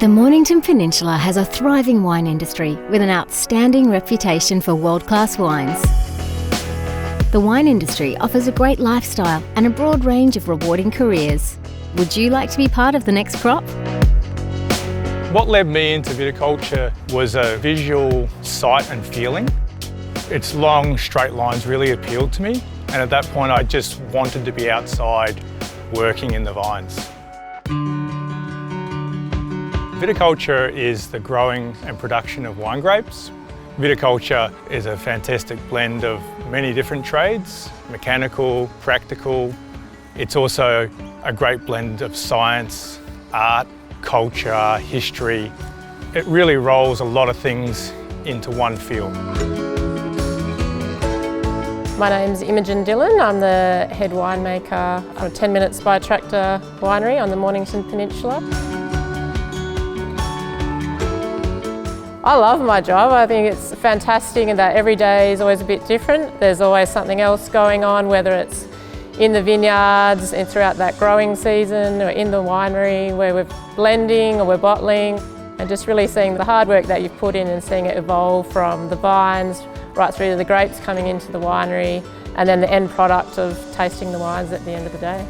The Mornington Peninsula has a thriving wine industry with an outstanding reputation for world-class wines. The wine industry offers a great lifestyle and a broad range of rewarding careers. Would you like to be part of the next crop? What led me into viticulture was a visual sight and feeling. Its long, straight lines really appealed to me, and at that point I just wanted to be outside working in the vines. Viticulture is the growing and production of wine grapes. Viticulture is a fantastic blend of many different trades, mechanical, practical. It's also a great blend of science, art, culture, history. It really rolls a lot of things into one field. My name's Imogen Dillon. I'm the head winemaker of 10 Minutes by Tractor Winery on the Mornington Peninsula. I love my job. I think it's fantastic in that every day is always a bit different. There's always something else going on, whether it's in the vineyards and throughout that growing season, or in the winery where we're blending or we're bottling, and just really seeing the hard work that you've put in and seeing it evolve from the vines right through to the grapes coming into the winery, and then the end product of tasting the wines at the end of the day.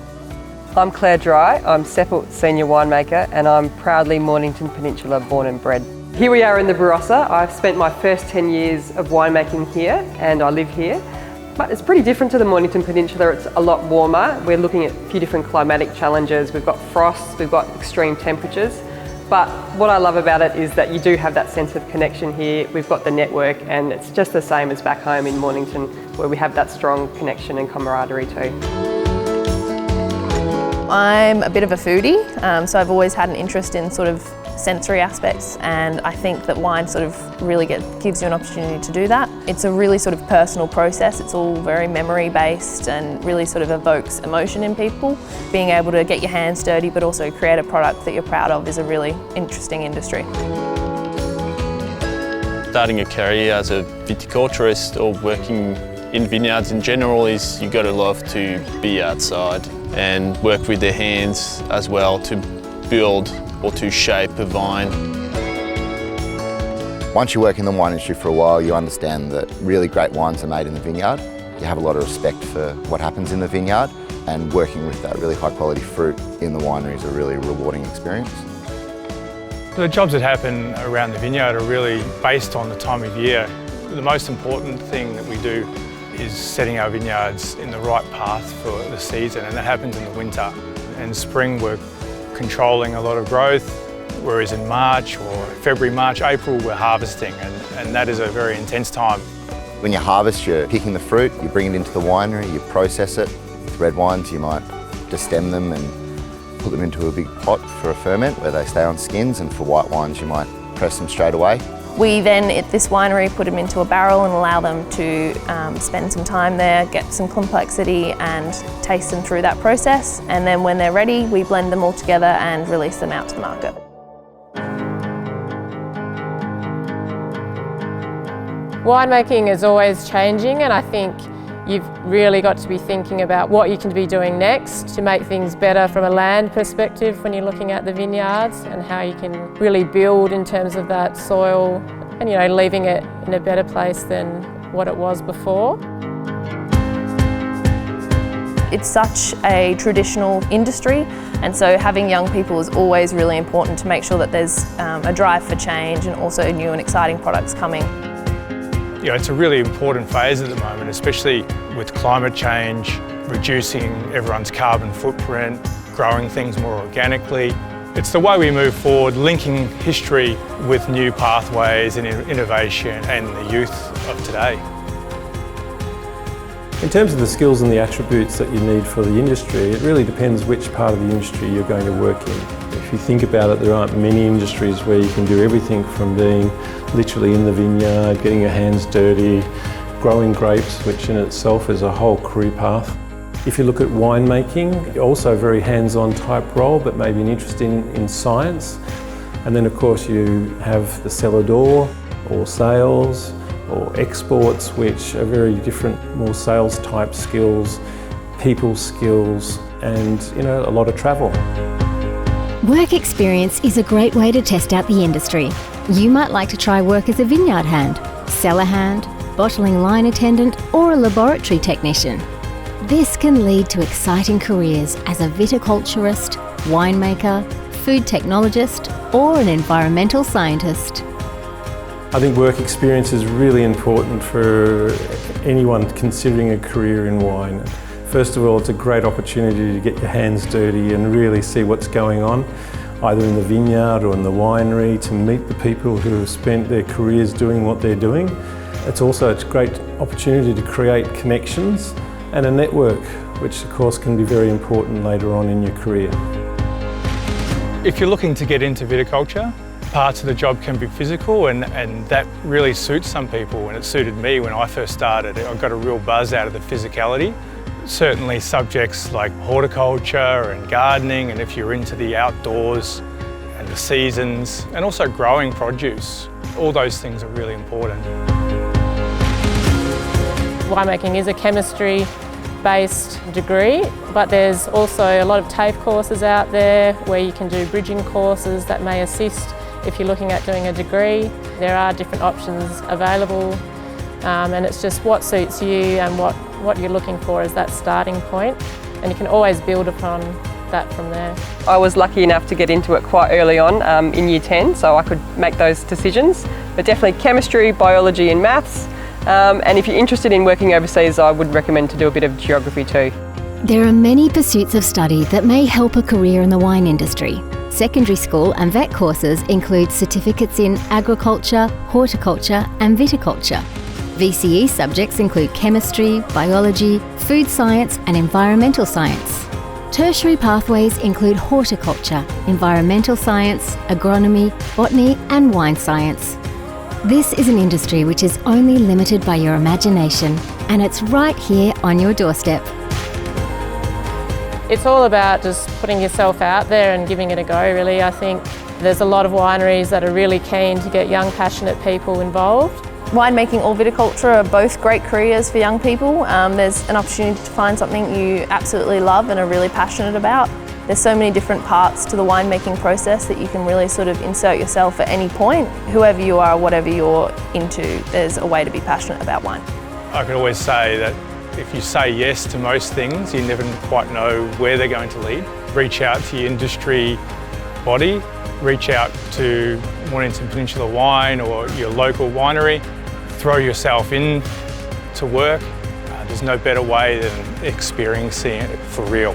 I'm Claire Dry, I'm Seppelt Senior Winemaker, and I'm proudly Mornington Peninsula born and bred. Here we are in the Barossa. I've spent my first 10 years of winemaking here and I live here. But it's pretty different to the Mornington Peninsula. It's a lot warmer. We're looking at a few different climatic challenges. We've got frosts, we've got extreme temperatures. But what I love about it is that you do have that sense of connection here. We've got the network, and it's just the same as back home in Mornington, where we have that strong connection and camaraderie too. I'm a bit of a foodie, so I've always had an interest in sort of sensory aspects, and I think that wine sort of really gives you an opportunity to do that. It's a really sort of personal process. It's all very memory based and really sort of evokes emotion in people. Being able to get your hands dirty but also create a product that you're proud of is a really interesting industry. Starting a career as a viticulturist or working in vineyards in general is you've got to love to be outside and work with their hands as well to build or to shape a vine. Once you work in the wine industry for a while, you understand that really great wines are made in the vineyard. You have a lot of respect for what happens in the vineyard, and working with that really high quality fruit in the winery is a really rewarding experience. The jobs that happen around the vineyard are really based on the time of year. The most important thing that we do is setting our vineyards in the right path for the season, and that happens in the winter. In spring we're controlling a lot of growth, whereas in March or February, March, April we're harvesting, and that is a very intense time. When you harvest, you're picking the fruit, you bring it into the winery, you process it. With red wines you might destem them and put them into a big pot for a ferment where they stay on skins, and for white wines you might press them straight away. We then, at this winery, put them into a barrel and allow them to spend some time there, get some complexity and taste them through that process. And then when they're ready, we blend them all together and release them out to the market. Winemaking is always changing, and I think you've really got to be thinking about what you can be doing next to make things better from a land perspective when you're looking at the vineyards, and how you can really build in terms of that soil and, you know, leaving it in a better place than what it was before. It's such a traditional industry, and so having young people is always really important to make sure that there's a drive for change and also new and exciting products coming. You know, it's a really important phase at the moment, especially with climate change, reducing everyone's carbon footprint, growing things more organically. It's the way we move forward, linking history with new pathways and innovation and the youth of today. In terms of the skills and the attributes that you need for the industry, it really depends which part of the industry you're going to work in. If you think about it, there aren't many industries where you can do everything from being literally in the vineyard, getting your hands dirty, growing grapes, which in itself is a whole career path. If you look at winemaking, also a very hands-on type role, but maybe an interest in science. And then of course you have the cellar door or sales or exports, which are very different, more sales type skills, people skills, and a lot of travel. Work experience is a great way to test out the industry. You might like to try work as a vineyard hand, cellar hand, bottling line attendant, or a laboratory technician. This can lead to exciting careers as a viticulturist, winemaker, food technologist, or an environmental scientist. I think work experience is really important for anyone considering a career in wine. First of all, it's a great opportunity to get your hands dirty and really see what's going on, either in the vineyard or in the winery, to meet the people who have spent their careers doing what they're doing. It's a great opportunity to create connections and a network, which of course can be very important later on in your career. If you're looking to get into viticulture, parts of the job can be physical and that really suits some people, and it suited me when I first started. I got a real buzz out of the physicality. Certainly subjects like horticulture and gardening, and if you're into the outdoors and the seasons, and also growing produce, all those things are really important. Winemaking is a chemistry-based degree, but there's also a lot of TAFE courses out there where you can do bridging courses that may assist if you're looking at doing a degree. There are different options available, and it's just what suits you and what you're looking for as that starting point, and you can always build upon that from there. I was lucky enough to get into it quite early on in Year 10, so I could make those decisions. But definitely chemistry, biology and maths. And if you're interested in working overseas, I would recommend to do a bit of geography too. There are many pursuits of study that may help a career in the wine industry. Secondary school and vet courses include certificates in agriculture, horticulture and viticulture. VCE subjects include chemistry, biology, food science and environmental science. Tertiary pathways include horticulture, environmental science, agronomy, botany and wine science. This is an industry which is only limited by your imagination, and it's right here on your doorstep. It's all about just putting yourself out there and giving it a go, really. I think there's a lot of wineries that are really keen to get young, passionate people involved. Winemaking or viticulture are both great careers for young people. There's an opportunity to find something you absolutely love and are really passionate about. There's so many different parts to the winemaking process that you can really sort of insert yourself at any point. Whoever you are, whatever you're into, there's a way to be passionate about wine. I can always say that if you say yes to most things, you never quite know where they're going to lead. Reach out to your industry body, reach out to Mornington Peninsula Wine or your local winery, throw yourself in to work. There's no better way than experiencing it for real.